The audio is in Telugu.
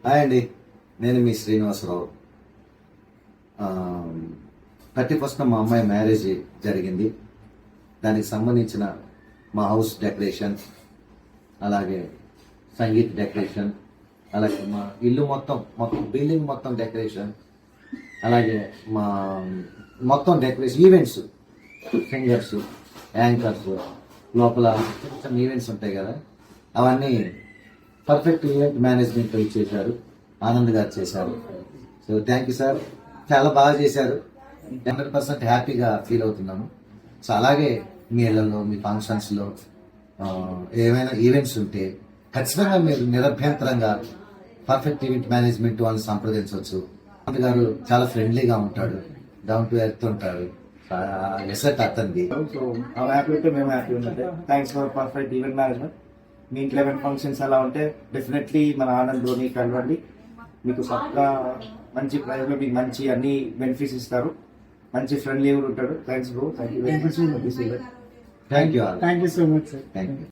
హాయ్ అండి, నేను మీ శ్రీనివాసరావు. 31st మా అమ్మాయి మ్యారేజ్ జరిగింది. దానికి సంబంధించిన మా హౌస్ డెకరేషన్, అలాగే సంగీత్ డెకరేషన్, అలాగే మా ఇల్లు మొత్తం బిల్డింగ్ మొత్తం డెకరేషన్, అలాగే మా మొత్తం డెకరేషన్, ఈవెంట్స్, సింగర్స్, యాంకర్స్, లోపల చిన్న ఈవెంట్స్ ఉంటాయి కదా, అవన్నీ పర్ఫెక్ట్ ఈవెంట్ మేనేజ్మెంట్ ఇచ్చేశారు. ఆనంద్ గారు చేశారు. సో థ్యాంక్ యూ సార్, చాలా బాగా చేశారు. 100% హ్యాపీగా ఫీల్ అవుతున్నాను. సో అలాగే మీ ఇళ్లలో, మీ ఫంక్షన్స్లో ఏమైనా ఈవెంట్స్ ఉంటే ఖచ్చితంగా మీరు నిరభ్యంతరంగా పర్ఫెక్ట్ ఈవెంట్ మేనేజ్మెంట్ వాళ్ళని సంప్రదించవచ్చు. ఆనంద్ గారు చాలా ఫ్రెండ్లీగా ఉంటాడు, డౌన్ టు ఎర్త్ ఉంటాడు. ఎసెట్ అతనిది. సో ఆ హ్యాపీ ఉంటే మేము హ్యాపీ ఉన్నట్టే. Thanks for perfect event management. మీ ఇంట్లో ఏమైనా ఫంక్షన్స్ అలా ఉంటే డెఫినెట్లీ మన ఆనంద్లోని కలవండి. మీకు పక్కా మంచి ప్రైజ్లో మీకు మంచి అన్ని బెనిఫిట్స్ ఇస్తారు. మంచి ఫ్రెండ్లీ ఉంటాడు. Thanks bro. Thank you very much. Thank you thank you so much sir. Thank you.